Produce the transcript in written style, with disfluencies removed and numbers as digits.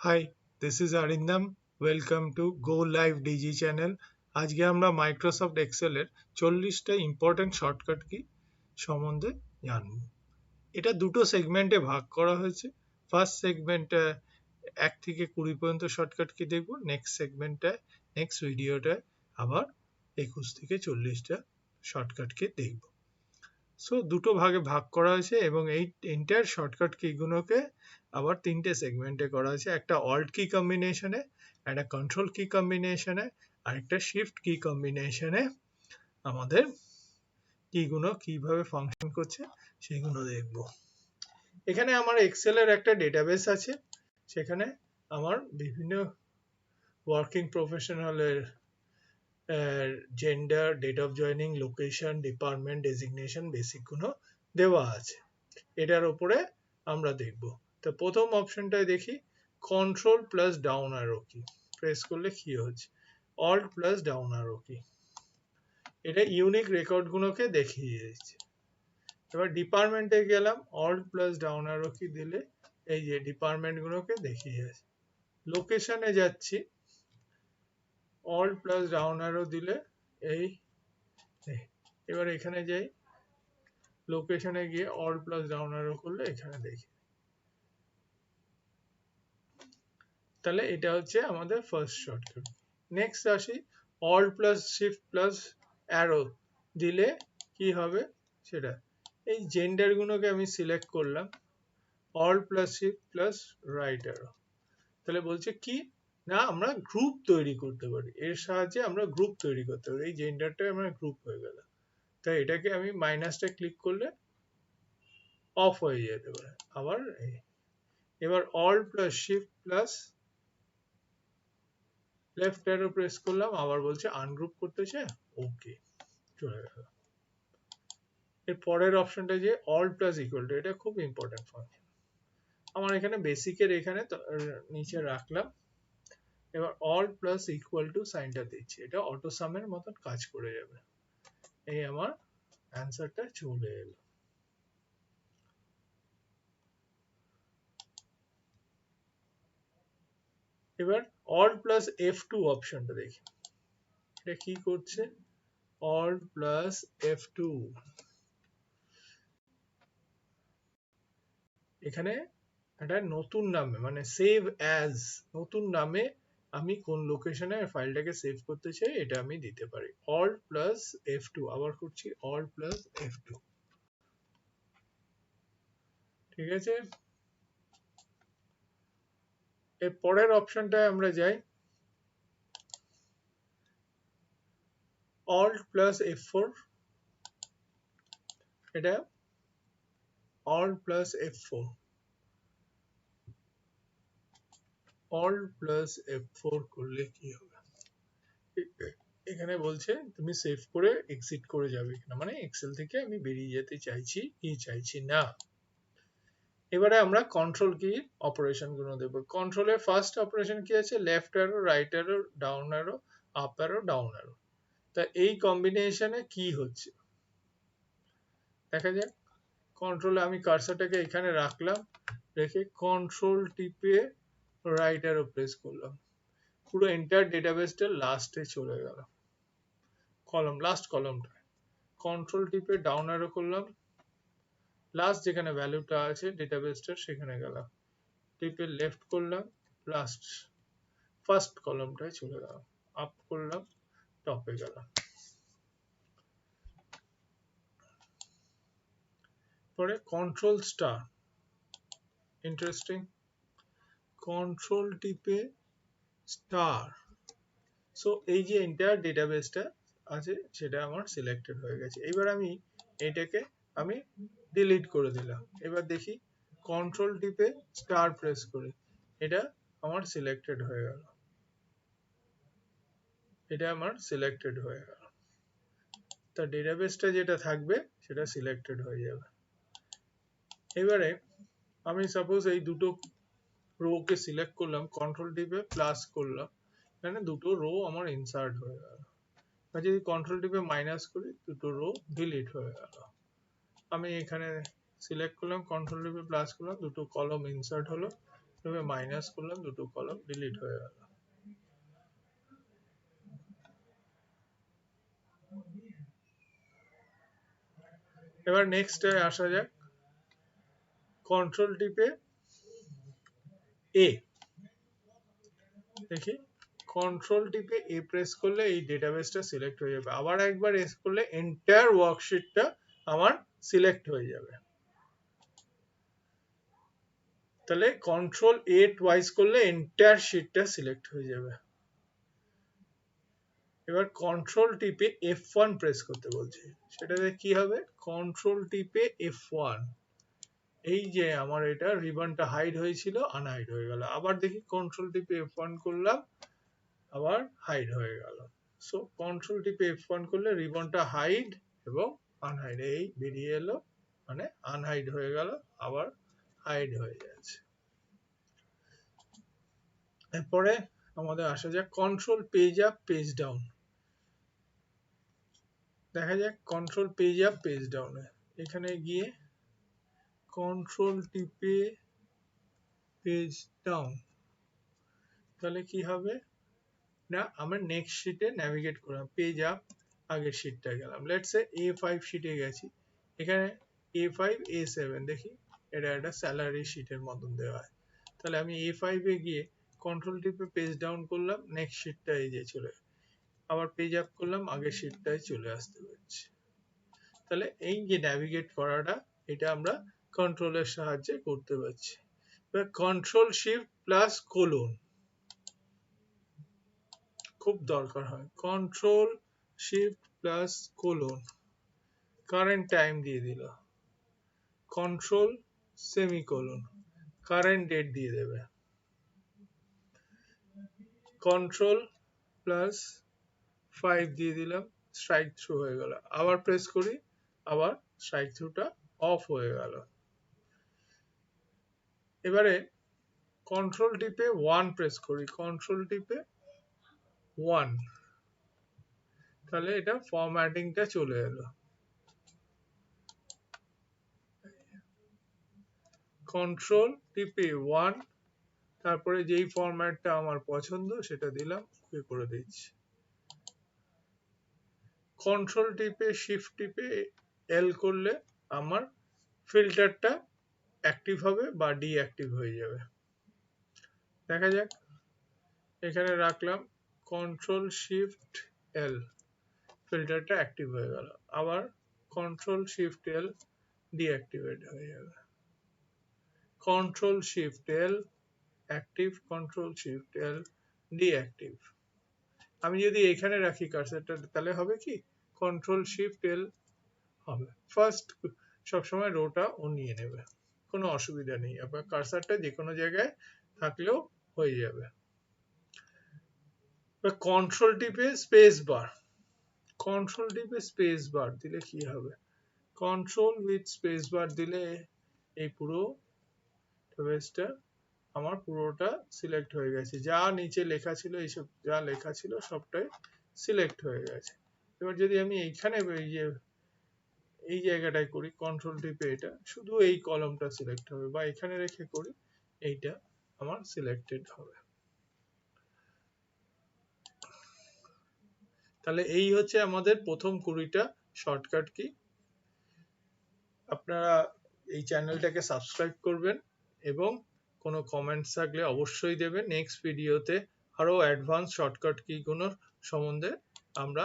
Hi, this is Arindam. Welcome to Go Live DG channel. আজকে আমরা Microsoft এক্সেলের 40টা important shortcut key সম্বন্ধে জানব। এটা দুটো সেগমেন্টে ভাগ করা হয়েছে। ফার্স্ট সেগমেন্টে 1 থেকে 20 পর্যন্ত শর্টকাট কি দেখব, নেক্সট ভিডিওটায় আবার 21 থেকে 40টা শর্টকাট কি দেখব। সো দুটো ভাগে ভাগ করা হয়েছে এবং এই এন্টায়ার শর্টকাট কিগুলোকে আবার তিনটে সেগমেন্টে করা হয়েছে, একটা অল্ট কি কম্বিনেশনে, একটা কন্ট্রোল কি কম্বিনেশনে, আর একটা শিফট কি কম্বিনেশনে আমাদের কিগুলো কিভাবে ফাংশন করছে সেগুলো দেখব। এখানে আমার এক্সেলের একটা ডেটাবেস আছে, সেখানে আমার বিভিন্ন ওয়ার্কিং প্রফেশনালের gender, date of joining, location, department, designation basic গুলো দেওয়া আছে। এটার উপরে আমরা দেখব। তো প্রথম অপশনটায় দেখি কন্ট্রোল প্লাস ডাউন অ্যারো কি প্রেস করলে কি হচ্ছে, অল্ট প্লাস ডাউন অ্যারো কি, এটা ইউনিক রেকর্ড গুলোকে দেখিয়ে দিচ্ছে। এবার ডিপার্টমেন্টে গেলাম, অল্ট প্লাস ডাউন অ্যারো কি দিলে এই যে ডিপার্টমেন্ট গুলোকে দেখিয়ে যাচ্ছে। লোকেশনে যাচ্ছি, অল্ট প্লাস ডাউন অ্যারো দিলে এই, এবার এখানে যাই, লোকেশনে গিয়ে অল্ট প্লাস ডাউন অ্যারো করলে এখানে দেখি, তাহলে এটা হচ্ছে আমাদের ফার্স্ট শর্টকাট। নেক্সট আসি, alt plus shift plus arrow দিলে কি হবে সেটা, এই জেন্ডার গুলোকে আমি সিলেক্ট করলাম, alt plus shift plus right arrow, তাহলে বলছে কি না আমরা গ্রুপ তৈরি করতে পারি, এর সাহায্যে আমরা গ্রুপ তৈরি করতে পারি, এই জেন্ডারটা আমার গ্রুপ হয়ে গেল। তাই এটাকে আমি মাইনাসটা ক্লিক করলে অফ হয়ে যেতে পারে। আবার এবার alt plus shift plus left arrow press করলাম, আবার বলছে আনগ্রুপ করতেছে, ওকে চলে গেল। এর পরের অপশনটা যে অল প্লাস ইকুয়াল টু, এটা খুব ইম্পর্টেন্ট ফাংশন। আমার এখানে বেসিকের এখানে নিচে রাখলাম, এবার অল প্লাস ইকুয়াল টু সাইনটা দিচ্ছি, এটা অটো সামের মতন কাজ করে যাবে। এই আমার অ্যান্সারটা চলে এলো। এবার অল প্লাস F2 অপশনটা দেখি, এটা কি করছে, অল প্লাস F2, এখানে একটা নতুন নামে মানে সেভ অ্যাজ নতুন নামে আমি কোন লোকেশনে ফাইলটাকে সেভ করতে চাই এটা আমি দিতে পারি। অল্ট প্লাস F2, আবার করছি অল্ট প্লাস F2, ঠিক আছে। এর পরের অপশনটায় আমরা যাই, অল্ট প্লাস F4, এটা alt plus F4, alt plus F4 করলে কি হবে, এখানে বলছে তুমি সেভ করে এক্সিট করে যাবে কিনা, মানে এক্সেল থেকে আমি বেরিয়ে যেতে চাইছি কি চাইছি না। এবারে আমরা কন্ট্রোল কি অপারেশন গুলো দেব। কন্ট্রোলের ফার্স্ট অপারেশন কি আছে, left arrow, right arrow, down arrow, up arrow, down arrow. তা এই কম্বিনেশনে কি হচ্ছে দেখা যাক। কন্ট্রোলে আমি কার্সারটাকে এখানে রাখলাম, রেখে কন্ট্রোল টিপে রাইট অ্যারো প্রেস করলাম, পুরো এন্টার ডেটাবেসটা লাস্টে চলে গেল, কলম লাস্ট কলমটা। কন্ট্রোল টিপে ডাউন অ্যারো করলাম, লাস্ট যেখানে ভ্যালুটা আছে ডেটাবেসটার সেখানে গেলাম, টিপে লেফট করলাম, লাস্ট ফার্স্ট কলামটায় চলে গেলাম, আপ করলাম, টপে গেলাম। পরে কন্ট্রোল স্টার, ইন্টারেস্টিং, কন্ট্রোল টিপে স্টার, সো এই যে এন্টায়ার ডেটাবেসটা আছে সেটা আমার সিলেক্টেড হয়ে গেছে। এবার আমি এটাকে আমি ডিলিট করে দিলাম। এবার দেখি কন্ট্রোল টিপে স্টার প্রেস করি, এটা আমার সিলেক্টেড হয়ে গেল, এটা আমার সিলেক্টেড হয়ে গেল। তা ডেটাবেসটা যেটা থাকবে সেটা সিলেক্টেড হয়ে যাবে। এবারে আমি সাপোজ এই দুটো রো কে সিলেক্ট করলাম, কন্ট্রোল টিপে প্লাস করলাম, এখানে দুটো রো আমার ইনসার্ট হয়ে গেল। আর যদি কন্ট্রোল টিপে মাইনাস করি দুটো রো ডিলিট হয়ে গেল। আমি এখানে সিলেক্ট করলাম, কন্ট্রোল টিপে প্লাস করলাম, দুটো কলম ইনসার্ট হলো, তবে মাইনাস করলাম, দুটো কলাম ডিলিট হয়ে গেল। এবার নেক্সটে আসা যাক, কন্ট্রোল টিপে এ, দেখি কন্ট্রোল টিপে এ প্রেস করলে এই ডেটাবেসটা সিলেক্ট হয়ে যাবে, আবার একবার এস করলে এন্টায়ার ওয়ার্কশিটটা আমার সিলেক্ট হয়ে যাবে। তাহলে কন্ট্রোল এ টুয়াইস করলে এন্টায়ার শিটটা সিলেক্ট হয়ে যাবে। এবার কন্ট্রোল টিপে F1 প্রেস করতে বলছে, সেটাতে কি হবে, কন্ট্রোল টিপে F1, এই যে আমার এটা রিবনটা হাইড হয়েছিল আনহাইড হয়ে গেল। আবার দেখি কন্ট্রোল টিপে F1 করলাম, আবার হাইড হয়ে গেল। সো কন্ট্রোল টিপে F1 করলে রিবনটা হাইড এবং আনহাইড এই বেরিয়ে এলো, মানে আনহাইড হয়ে গেল, আবার হাইড হয়ে যাচ্ছে। এরপরে আমাদের আসা যাক control page up page down. দেখা যাক কন্ট্রোল পেজ আপ পেজ ডাউনে, এখানে গিয়ে কন্ট্রোল টিপে পেজ ডাউন, তাহলে কি হবে না, আমরা নেক্সট শিটে নেভিগেট করলাম, পেজ আপ আগের শিটটা গেলাম, লেটস সে A5 শিটে গেছি, এখানে A5 A7 দেখি এটা একটা স্যালারি শিটের মতন দেওয়া হয়। তাহলে আমি A5 এ গিয়ে কন্ট্রোল টিপে পেজ ডাউন করলাম, নেক্সট শিটটা এই যে চলে, আবার পেজ আপ করলাম, আগের শিটটায় চলে আসতে পারছি। তাহলে এই যে নেভিগেট করাটা, এটা আমরা কন্ট্রোলের সাহায্যে করতে পারছি। এবার কন্ট্রোল শিফট প্লাস কোলন খুব দরকার হয়, control shift plus colon, current time দিয়ে দিল, কন্ট্রোল সেমিকোলন, কারেন্ট ডেট দিয়ে দেবে, কন্ট্রোল প্লাস 5 দিয়ে দিলাম, স্ট্রাইক থ্রু হয়ে গেল, আবার প্রেস করি, আবার স্ট্রাইক থ্রুটা অফ হয়ে গেল। এবারে কন্ট্রোল টিপে 1 প্রেস করি, কন্ট্রোল টিপে 1, তাহলে এটা ফরম্যাটিংটা চলে এলো, কন্ট্রোল টিপে 1, তারপরে যেই ফরম্যাটটা আমার পছন্দ সেটা দিলাম, ওকে করে দিচ্ছি। কন্ট্রোল টিপে শিফট টিপে এল করলে আমার ফিল্টারটা অ্যাক্টিভ হবে বা ডিঅ্যাক্টিভ হয়ে যাবে। দেখা যাক, এখানে রাখলাম কন্ট্রোল শিফট এল, ফিল্টারটা অ্যাক্টিভ হয়ে গেল, আবার কন্ট্রোল শিফট এল, ডিঅ্যাক্টিভেট হয়ে যাবে, কন্ট্রোল শিফট এল অ্যাক্টিভ, কন্ট্রোল শিফট এল ডিঅ্যাক্টিভ। আমি যদি এখানে রাখি কার্সারটা, তাহলে হবে কি, কন্ট্রোল শিফট এল হবে, ফার্স্ট সবসময় রোটা ও নিয়ে নেবে, কোনো অসুবিধা নেই, আপনার কার্সারটা যে কোনো জায়গায় থাকলেও হয়ে যাবে। কন্ট্রোল টিপে স্পেস বার, কন্ট্রোল টিপে স্পেস বার দিলে কি হবে, কন্ট্রোল উইথ স্পেস বার দিলে এই পুরো ডেটাবেসটা আমার পুরোটা সিলেক্ট হয়ে গেছে, যা নিচে লেখা ছিল, এইসব যা লেখা ছিল সবটাই সিলেক্ট হয়ে গেছে। এবার যদি আমি এইখানে এই জায়গাটায় করি কন্ট্রোল টিপে, এটা শুধু এই কলমটা সিলেক্ট হবে, বা এখানে রেখে করি, এইটা আমার সিলেক্টেড হবে। তাহলে এই হচ্ছে আমাদের প্রথম 20টা শর্টকাট কি। আপনারা এই চ্যানেলটাকে সাবস্ক্রাইব করবেন এবং কোনো কমেন্টস থাকলে অবশ্যই দেবেন। নেক্সট ভিডিওতে আরো অ্যাডভান্স শর্টকাট কিগুলোর সম্বন্ধে আমরা